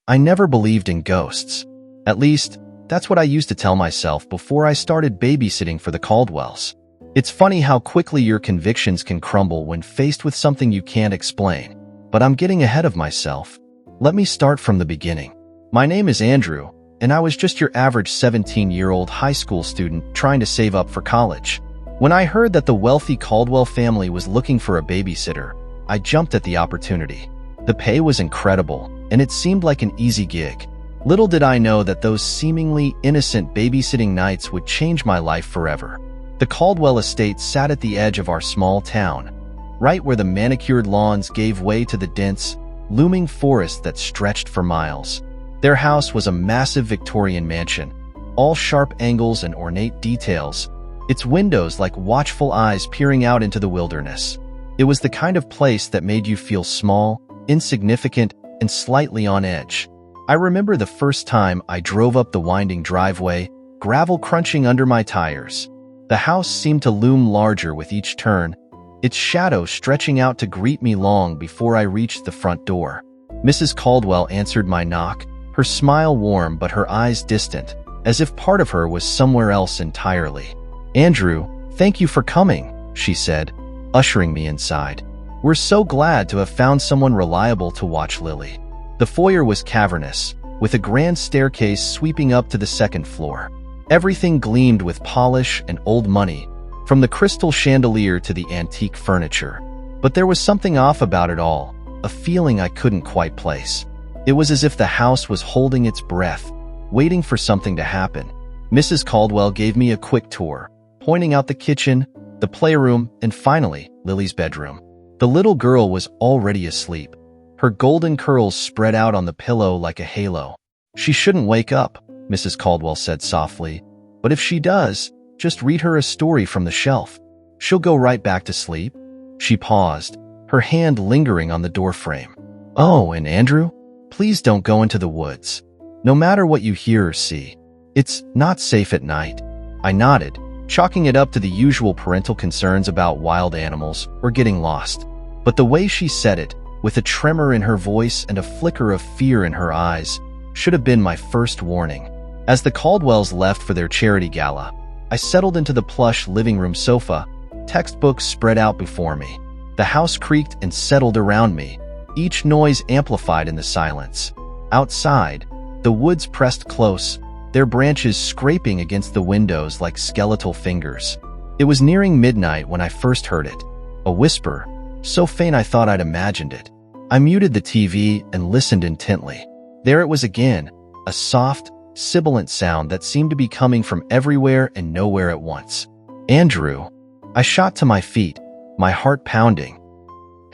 I never believed in ghosts. At least, that's what I used to tell myself before I started babysitting for the Caldwells. It's funny how quickly your convictions can crumble when faced with something you can't explain. But I'm getting ahead of myself. Let me start from the beginning. My name is Andrew, and I was just your average 17-year-old high school student trying to save up for college. When I heard that the wealthy Caldwell family was looking for a babysitter, I jumped at the opportunity. The pay was incredible, and it seemed like an easy gig. Little did I know that those seemingly innocent babysitting nights would change my life forever. The Caldwell estate sat at the edge of our small town, right where the manicured lawns gave way to the dense, looming forest that stretched for miles. Their house was a massive Victorian mansion, all sharp angles and ornate details, its windows like watchful eyes peering out into the wilderness. It was the kind of place that made you feel small, insignificant, and slightly on edge. I remember the first time I drove up the winding driveway, gravel crunching under my tires. The house seemed to loom larger with each turn, its shadow stretching out to greet me long before I reached the front door. Mrs. Caldwell answered my knock, her smile warm but her eyes distant, as if part of her was somewhere else entirely. "Andrew, thank you for coming," she said, ushering me inside. "We're so glad to have found someone reliable to watch Lily." The foyer was cavernous, with a grand staircase sweeping up to the second floor. Everything gleamed with polish and old money, from the crystal chandelier to the antique furniture. But there was something off about it all, a feeling I couldn't quite place. It was as if the house was holding its breath, waiting for something to happen. Mrs. Caldwell gave me a quick tour, pointing out the kitchen, the playroom, and finally, Lily's bedroom. The little girl was already asleep, her golden curls spread out on the pillow like a halo. "She shouldn't wake up," Mrs. Caldwell said softly, "but if she does, just read her a story from the shelf. She'll go right back to sleep." She paused, her hand lingering on the doorframe. "Oh, and Andrew, please don't go into the woods. No matter what you hear or see, it's not safe at night." I nodded, chalking it up to the usual parental concerns about wild animals or getting lost. But the way she said it, with a tremor in her voice and a flicker of fear in her eyes, should have been my first warning. As the Caldwells left for their charity gala, I settled into the plush living room sofa, textbooks spread out before me. The house creaked and settled around me, each noise amplified in the silence. Outside, the woods pressed close, their branches scraping against the windows like skeletal fingers. It was nearing midnight when I first heard it, a whisper, so faint I thought I'd imagined it. I muted the TV and listened intently. There it was again, a soft, sibilant sound that seemed to be coming from everywhere and nowhere at once. "Andrew." I shot to my feet, my heart pounding.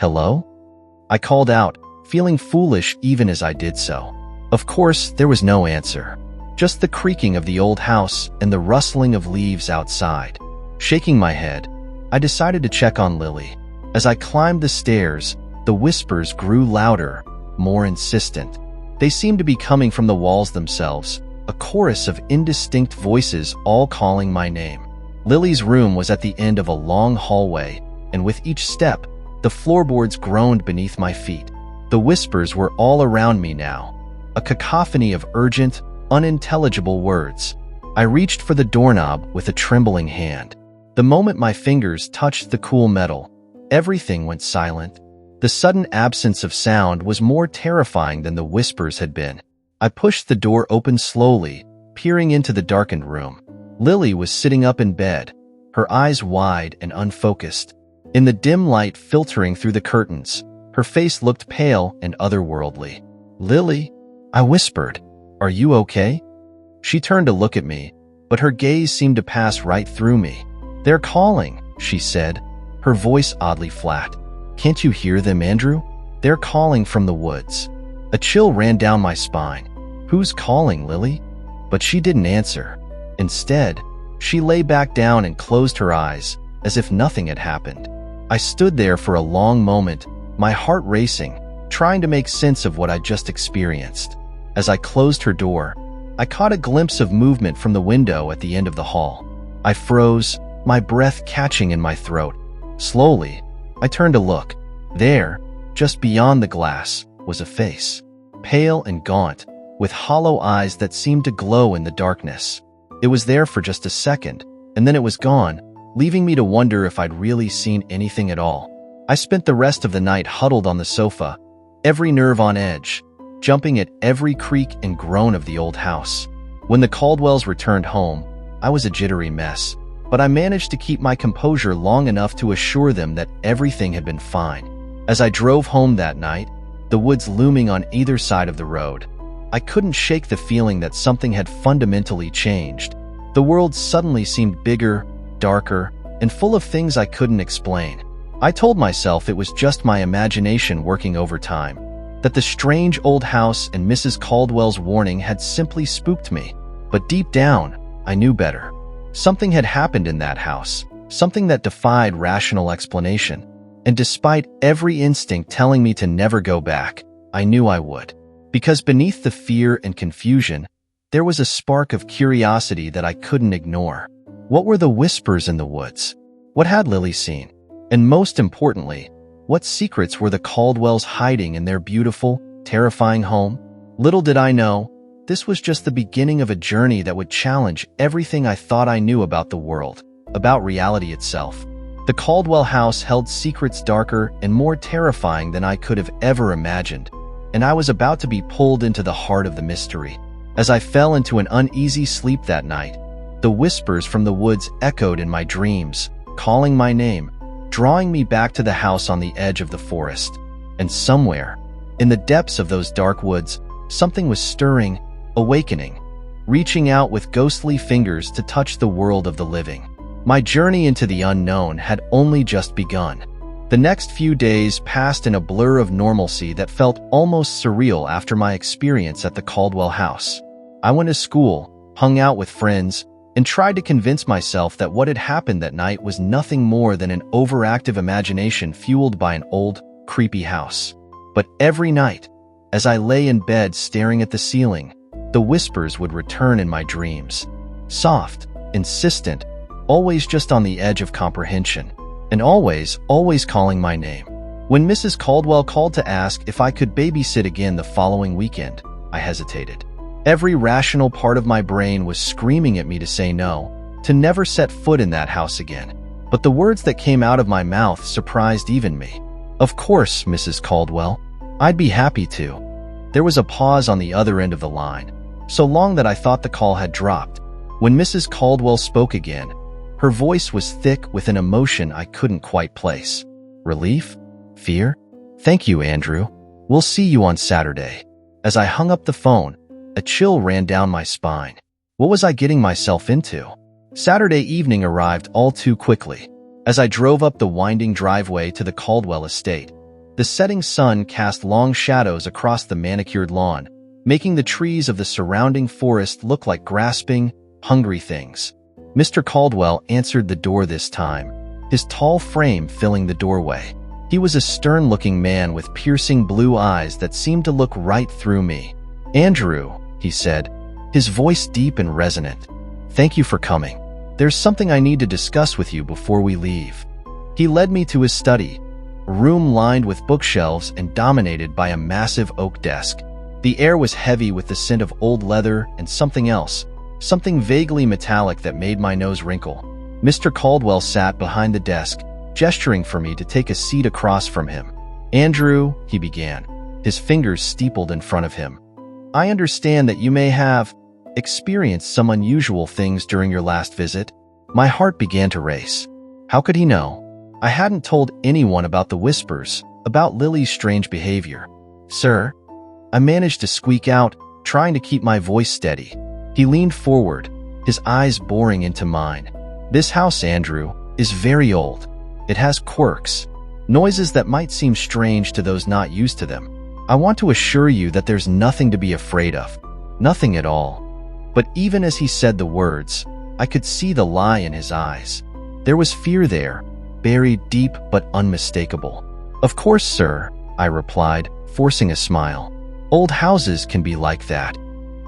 "Hello?" I called out, feeling foolish even as I did so. Of course, there was no answer. Just the creaking of the old house and the rustling of leaves outside. Shaking my head, I decided to check on Lily. As I climbed the stairs, the whispers grew louder, more insistent. They seemed to be coming from the walls themselves, a chorus of indistinct voices all calling my name. Lily's room was at the end of a long hallway, and with each step, the floorboards groaned beneath my feet. The whispers were all around me now, a cacophony of urgent, unintelligible words. I reached for the doorknob with a trembling hand. The moment my fingers touched the cool metal, everything went silent. The sudden absence of sound was more terrifying than the whispers had been. I pushed the door open slowly, peering into the darkened room. Lily was sitting up in bed, her eyes wide and unfocused. In the dim light filtering through the curtains, her face looked pale and otherworldly. "Lily," I whispered, "are you okay?" She turned to look at me, but her gaze seemed to pass right through me. "They're calling," she said, her voice oddly flat. "Can't you hear them, Andrew? They're calling from the woods." A chill ran down my spine. "Who's calling, Lily?" But she didn't answer. Instead, she lay back down and closed her eyes, as if nothing had happened. I stood there for a long moment, my heart racing, trying to make sense of what I just experienced. As I closed her door, I caught a glimpse of movement from the window at the end of the hall. I froze, my breath catching in my throat. Slowly, I turned to look. There, just beyond the glass, was a face. pale and gaunt, with hollow eyes that seemed to glow in the darkness. It was there for just a second, and then it was gone, leaving me to wonder if I'd really seen anything at all. I spent the rest of the night huddled on the sofa, every nerve on edge, jumping at every creak and groan of the old house. When the Caldwells returned home, I was a jittery mess, but I managed to keep my composure long enough to assure them that everything had been fine. As I drove home that night, the woods looming on either side of the road, I couldn't shake the feeling that something had fundamentally changed. The world suddenly seemed bigger, darker, and full of things I couldn't explain. I told myself it was just my imagination working overtime, that the strange old house and Mrs. Caldwell's warning had simply spooked me. But deep down, I knew better. Something had happened in that house, something that defied rational explanation. And despite every instinct telling me to never go back, I knew I would. Because beneath the fear and confusion, there was a spark of curiosity that I couldn't ignore. What were the whispers in the woods? What had Lily seen? And most importantly, what secrets were the Caldwells hiding in their beautiful, terrifying home? Little did I know, this was just the beginning of a journey that would challenge everything I thought I knew about the world, about reality itself. The Caldwell house held secrets darker and more terrifying than I could have ever imagined, and I was about to be pulled into the heart of the mystery. As I fell into an uneasy sleep that night, the whispers from the woods echoed in my dreams, calling my name, drawing me back to the house on the edge of the forest. And somewhere, in the depths of those dark woods, something was stirring, awakening, reaching out with ghostly fingers to touch the world of the living. My journey into the unknown had only just begun. The next few days passed in a blur of normalcy that felt almost surreal after my experience at the Caldwell house. I went to school, hung out with friends, and tried to convince myself that what had happened that night was nothing more than an overactive imagination fueled by an old, creepy house. But every night, as I lay in bed staring at the ceiling, the whispers would return in my dreams. Soft, insistent, always just on the edge of comprehension. And always calling my name. When Mrs. Caldwell called to ask if I could babysit again the following weekend, I hesitated. Every rational part of my brain was screaming at me to say no, to never set foot in that house again. But the words that came out of my mouth surprised even me. Of course, Mrs. Caldwell. I'd be happy to. There was a pause on the other end of the line, so long that I thought the call had dropped. When Mrs. Caldwell spoke again, her voice was thick with an emotion I couldn't quite place. Relief? Fear? Thank you, Andrew. We'll see you on Saturday. As I hung up the phone, a chill ran down my spine. What was I getting myself into? Saturday evening arrived all too quickly. As I drove up the winding driveway to the Caldwell estate, the setting sun cast long shadows across the manicured lawn, making the trees of the surrounding forest look like grasping, hungry things. Mr. Caldwell answered the door this time, his tall frame filling the doorway. He was a stern-looking man with piercing blue eyes that seemed to look right through me. Andrew, he said, his voice deep and resonant. Thank you for coming. There's something I need to discuss with you before we leave. He led me to his study, a room lined with bookshelves and dominated by a massive oak desk. The air was heavy with the scent of old leather and something else, something vaguely metallic that made my nose wrinkle. Mr. Caldwell sat behind the desk, gesturing for me to take a seat across from him. Andrew, he began, his fingers steepled in front of him. I understand that you may have experienced some unusual things during your last visit. My heart began to race. How could he know? I hadn't told anyone about the whispers, about Lily's strange behavior. Sir, I managed to squeak out, trying to keep my voice steady. He leaned forward, his eyes boring into mine. This house, Andrew, is very old. It has quirks, noises that might seem strange to those not used to them. I want to assure you that there's nothing to be afraid of. Nothing at all. But even as he said the words, I could see the lie in his eyes. There was fear there, buried deep but unmistakable. Of course, sir, I replied, forcing a smile. Old houses can be like that.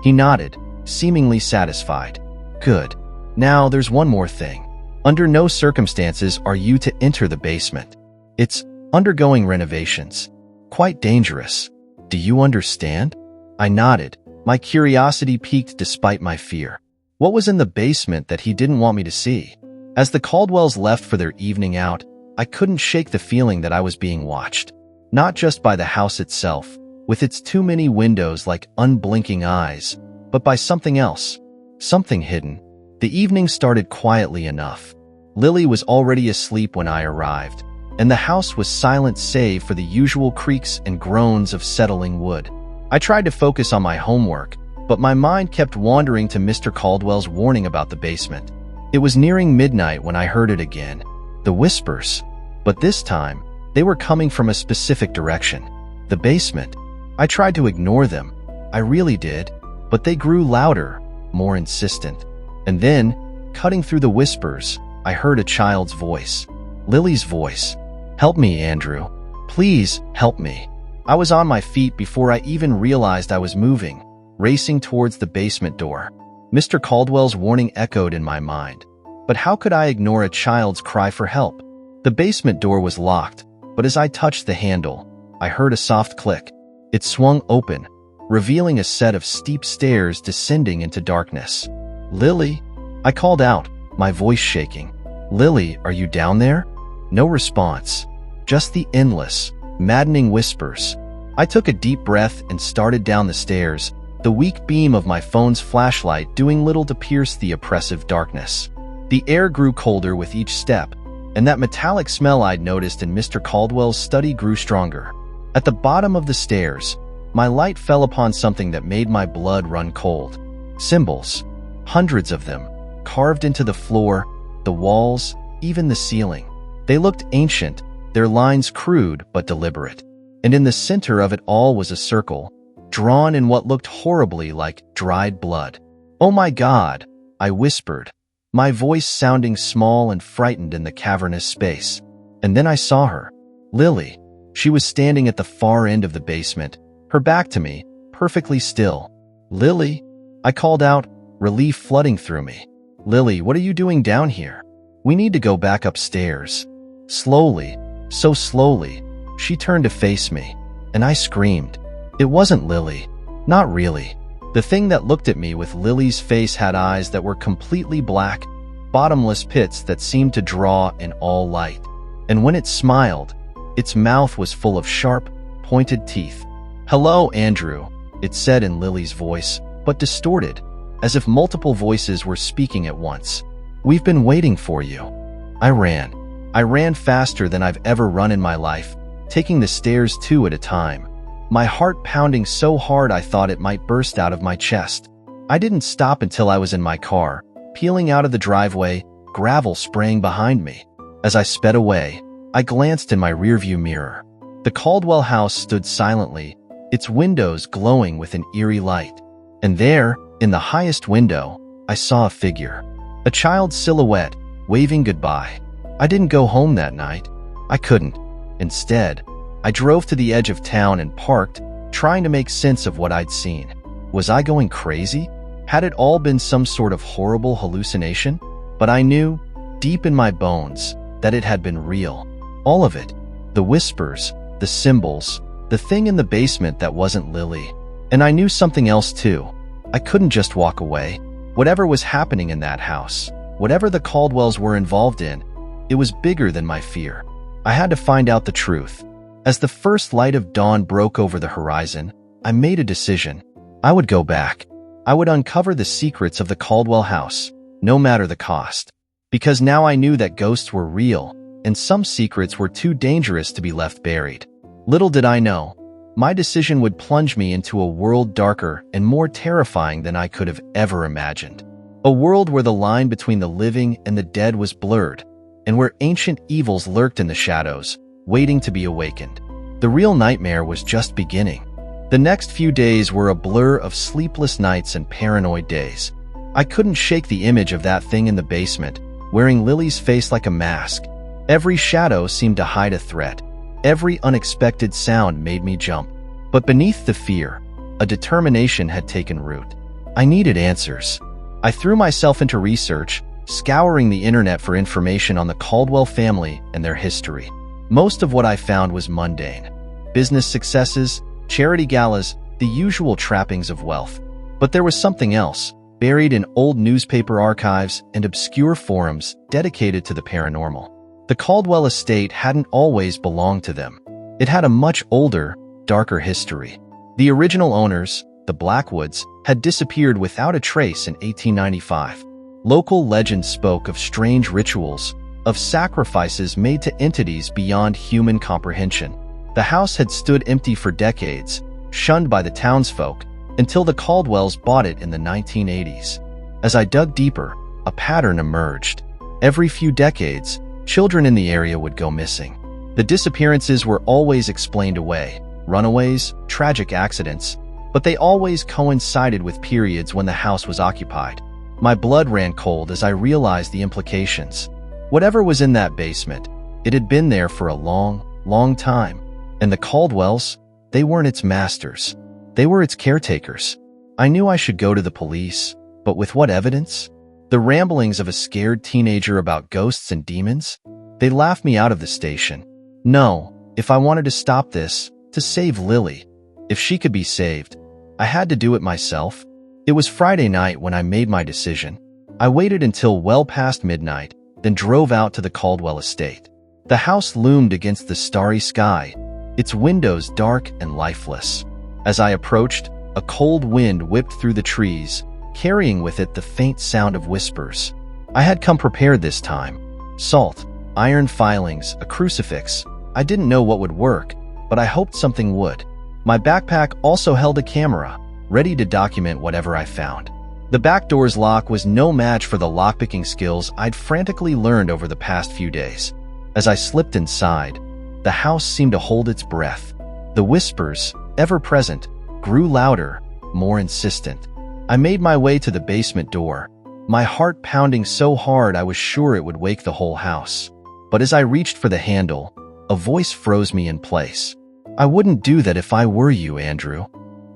He nodded, seemingly satisfied. Good. Now there's one more thing. Under no circumstances are you to enter the basement. It's undergoing renovations. Quite dangerous. Do you understand? I nodded. My curiosity piqued despite my fear. What was in the basement that he didn't want me to see? As the Caldwells left for their evening out, I couldn't shake the feeling that I was being watched. Not just by the house itself, with its too many windows like unblinking eyes, but by something else. Something hidden. The evening started quietly enough. Lily was already asleep when I arrived, and the house was silent save for the usual creaks and groans of settling wood. I tried to focus on my homework, but my mind kept wandering to Mr. Caldwell's warning about the basement. It was nearing midnight when I heard it again. The whispers. But this time, they were coming from a specific direction. The basement. I tried to ignore them. I really did. But they grew louder, more insistent. And then, cutting through the whispers, I heard a child's voice. Lily's voice. "Help me, Andrew. Please, help me." I was on my feet before I even realized I was moving, racing towards the basement door. Mr. Caldwell's warning echoed in my mind. But how could I ignore a child's cry for help? The basement door was locked, but as I touched the handle, I heard a soft click. It swung open, revealing a set of steep stairs descending into darkness. "Lily?" I called out, my voice shaking. "Lily, are you down there?" No response. Just the endless, maddening whispers. I took a deep breath and started down the stairs, the weak beam of my phone's flashlight doing little to pierce the oppressive darkness. The air grew colder with each step, and that metallic smell I'd noticed in Mr. Caldwell's study grew stronger. At the bottom of the stairs, my light fell upon something that made my blood run cold. Symbols. Hundreds of them, carved into the floor, the walls, even the ceiling. They looked ancient, their lines crude but deliberate. And in the center of it all was a circle, drawn in what looked horribly like dried blood. "Oh my God," I whispered, my voice sounding small and frightened in the cavernous space. And then I saw her. Lily. She was standing at the far end of the basement, her back to me, perfectly still. "Lily?" I called out, relief flooding through me. "Lily, what are you doing down here? We need to go back upstairs." Slowly, so slowly, she turned to face me, and I screamed. It wasn't Lily. Not really. The thing that looked at me with Lily's face had eyes that were completely black, bottomless pits that seemed to draw in all light. And when it smiled, its mouth was full of sharp, pointed teeth. "Hello, Andrew," it said in Lily's voice, but distorted, as if multiple voices were speaking at once. "We've been waiting for you." I ran. I ran faster than I've ever run in my life, taking the stairs two at a time, my heart pounding so hard I thought it might burst out of my chest. I didn't stop until I was in my car, peeling out of the driveway, gravel spraying behind me. As I sped away, I glanced in my rearview mirror. The Caldwell house stood silently, its windows glowing with an eerie light. And there, in the highest window, I saw a figure. A child's silhouette, waving goodbye. I didn't go home that night. I couldn't. Instead, I drove to the edge of town and parked, trying to make sense of what I'd seen. Was I going crazy? Had it all been some sort of horrible hallucination? But I knew, deep in my bones, that it had been real. All of it. The whispers, the symbols, the thing in the basement that wasn't Lily. And I knew something else too. I couldn't just walk away. Whatever was happening in that house, whatever the Caldwells were involved in, it was bigger than my fear. I had to find out the truth. As the first light of dawn broke over the horizon, I made a decision. I would go back. I would uncover the secrets of the Caldwell house, no matter the cost. Because now I knew that ghosts were real, and some secrets were too dangerous to be left buried. Little did I know, my decision would plunge me into a world darker and more terrifying than I could have ever imagined. A world where the line between the living and the dead was blurred, and where ancient evils lurked in the shadows, waiting to be awakened. The real nightmare was just beginning. The next few days were a blur of sleepless nights and paranoid days. I couldn't shake the image of that thing in the basement, wearing Lily's face like a mask. Every shadow seemed to hide a threat. Every unexpected sound made me jump. But beneath the fear, a determination had taken root. I needed answers. I threw myself into research, scouring the internet for information on the Caldwell family and their history. Most of what I found was mundane. Business successes, charity galas, the usual trappings of wealth. But there was something else, buried in old newspaper archives and obscure forums dedicated to the paranormal. The Caldwell estate hadn't always belonged to them. It had a much older, darker history. The original owners, the Blackwoods, had disappeared without a trace in 1895. Local legends spoke of strange rituals, of sacrifices made to entities beyond human comprehension. The house had stood empty for decades, shunned by the townsfolk, until the Caldwells bought it in the 1980s. As I dug deeper, a pattern emerged. Every few decades, children in the area would go missing. The disappearances were always explained away, runaways, tragic accidents, but they always coincided with periods when the house was occupied. My blood ran cold as I realized the implications. Whatever was in that basement, it had been there for a long, long time. And the Caldwells, they weren't its masters. They were its caretakers. I knew I should go to the police, but with what evidence? The ramblings of a scared teenager about ghosts and demons? They laughed me out of the station. No, if I wanted to stop this, to save Lily, if she could be saved, I had to do it myself. It was Friday night when I made my decision. I waited until well past midnight, then drove out to the Caldwell estate. The house loomed against the starry sky, its windows dark and lifeless. As I approached, a cold wind whipped through the trees, carrying with it the faint sound of whispers. I had come prepared this time. Salt, iron filings, a crucifix. I didn't know what would work, but I hoped something would. My backpack also held a camera, ready to document whatever I found. The back door's lock was no match for the lockpicking skills I'd frantically learned over the past few days. As I slipped inside, the house seemed to hold its breath. The whispers, ever present, grew louder, more insistent. I made my way to the basement door, my heart pounding so hard I was sure it would wake the whole house. But as I reached for the handle, a voice froze me in place. "I wouldn't do that if I were you, Andrew."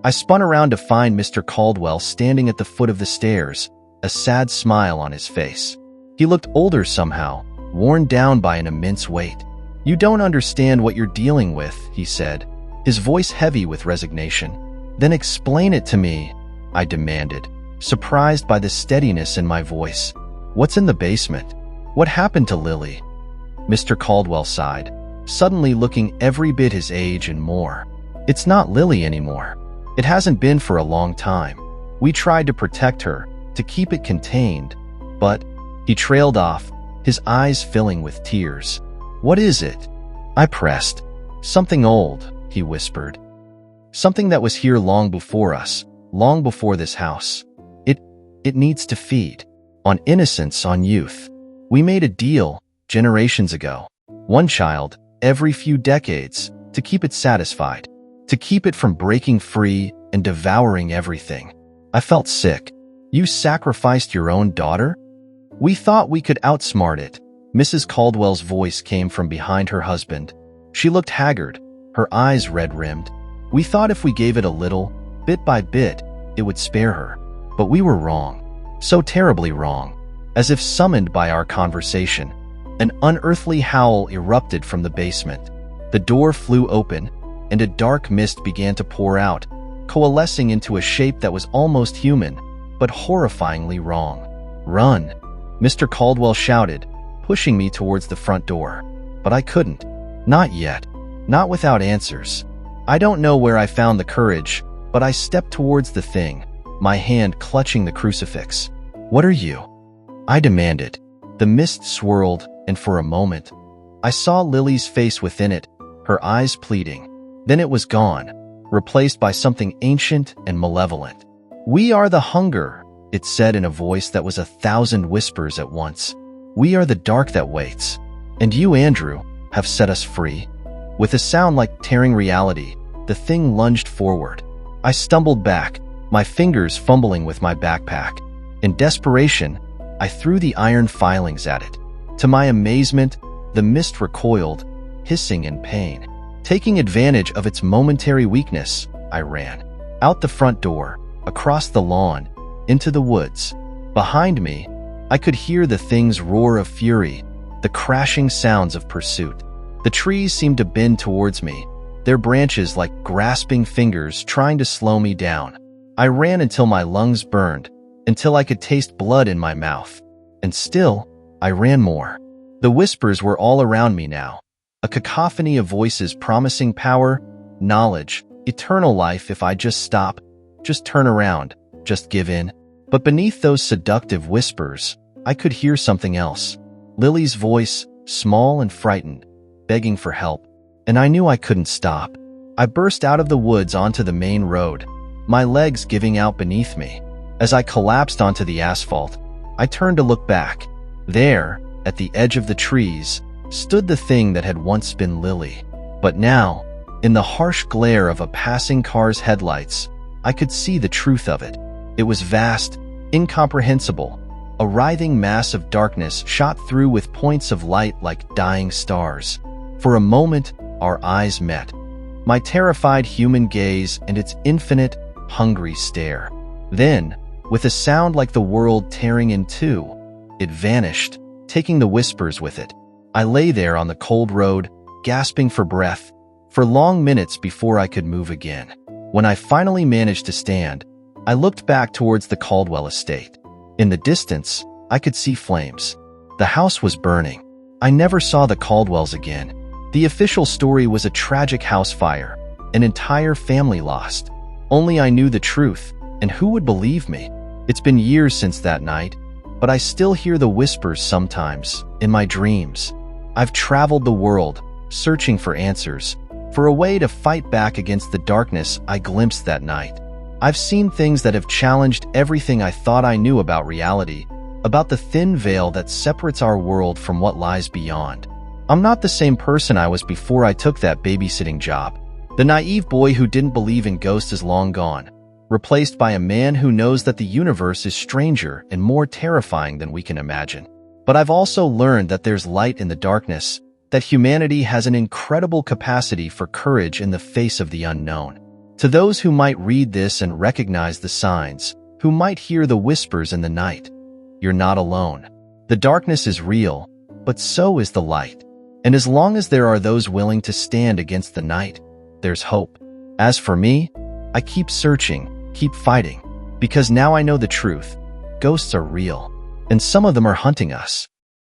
I spun around to find Mr. Caldwell standing at the foot of the stairs, a sad smile on his face. He looked older somehow, worn down by an immense weight. "You don't understand what you're dealing with," he said, his voice heavy with resignation. "Then explain it to me," I demanded, surprised by the steadiness in my voice. "What's in the basement? What happened to Lily?" Mr. Caldwell sighed, suddenly looking every bit his age and more. "It's not Lily anymore. It hasn't been for a long time. We tried to protect her, to keep it contained, but—" He trailed off, his eyes filling with tears. "What is it?" I pressed. "Something old," he whispered. "Something that was here long before us, long before this house. It needs to feed. On innocence, on youth. We made a deal, generations ago. One child, every few decades, to keep it satisfied. To keep it from breaking free and devouring everything." I felt sick. "You sacrificed your own daughter?" "We thought we could outsmart it." Mrs. Caldwell's voice came from behind her husband. She looked haggard, her eyes red-rimmed. "We thought if we gave it a little, bit by bit, it would spare her. But we were wrong. So terribly wrong." As if summoned by our conversation, an unearthly howl erupted from the basement. The door flew open, and a dark mist began to pour out, coalescing into a shape that was almost human, but horrifyingly wrong. "Run!" Mr. Caldwell shouted, pushing me towards the front door. But I couldn't. Not yet. Not without answers. I don't know where I found the courage, but I stepped towards the thing, my hand clutching the crucifix. "What are you?" I demanded. The mist swirled, and for a moment, I saw Lily's face within it, her eyes pleading. Then it was gone, replaced by something ancient and malevolent. "We are the hunger," it said in a voice that was 1,000 whispers at once. "We are the dark that waits. And you, Andrew, have set us free." With a sound like tearing reality, the thing lunged forward. I stumbled back, my fingers fumbling with my backpack. In desperation, I threw the iron filings at it. To my amazement, the mist recoiled, hissing in pain. Taking advantage of its momentary weakness, I ran. Out the front door, across the lawn, into the woods. Behind me, I could hear the thing's roar of fury, the crashing sounds of pursuit. The trees seemed to bend towards me, their branches like grasping fingers trying to slow me down. I ran until my lungs burned, until I could taste blood in my mouth. And still, I ran more. The whispers were all around me now, a cacophony of voices promising power, knowledge, eternal life if I just stop, just turn around, just give in. But beneath those seductive whispers, I could hear something else. Lily's voice, small and frightened, begging for help. And I knew I couldn't stop. I burst out of the woods onto the main road, my legs giving out beneath me. As I collapsed onto the asphalt, I turned to look back. There, at the edge of the trees, stood the thing that had once been Lily. But now, in the harsh glare of a passing car's headlights, I could see the truth of it. It was vast, incomprehensible, a writhing mass of darkness shot through with points of light like dying stars. For a moment, our eyes met. My terrified human gaze and its infinite, hungry stare. Then, with a sound like the world tearing in two, it vanished, taking the whispers with it. I lay there on the cold road, gasping for breath, for long minutes before I could move again. When I finally managed to stand, I looked back towards the Caldwell estate. In the distance, I could see flames. The house was burning. I never saw the Caldwells again. The official story was a tragic house fire, an entire family lost. Only I knew the truth, and who would believe me? It's been years since that night, but I still hear the whispers sometimes, in my dreams. I've traveled the world, searching for answers, for a way to fight back against the darkness I glimpsed that night. I've seen things that have challenged everything I thought I knew about reality, about the thin veil that separates our world from what lies beyond. I'm not the same person I was before I took that babysitting job. The naive boy who didn't believe in ghosts is long gone, replaced by a man who knows that the universe is stranger and more terrifying than we can imagine. But I've also learned that there's light in the darkness, that humanity has an incredible capacity for courage in the face of the unknown. To those who might read this and recognize the signs, who might hear the whispers in the night, you're not alone. The darkness is real, but so is the light. And as long as there are those willing to stand against the night, there's hope. As for me, I keep searching, keep fighting, because now I know the truth. Ghosts are real, and some of them are hunting us.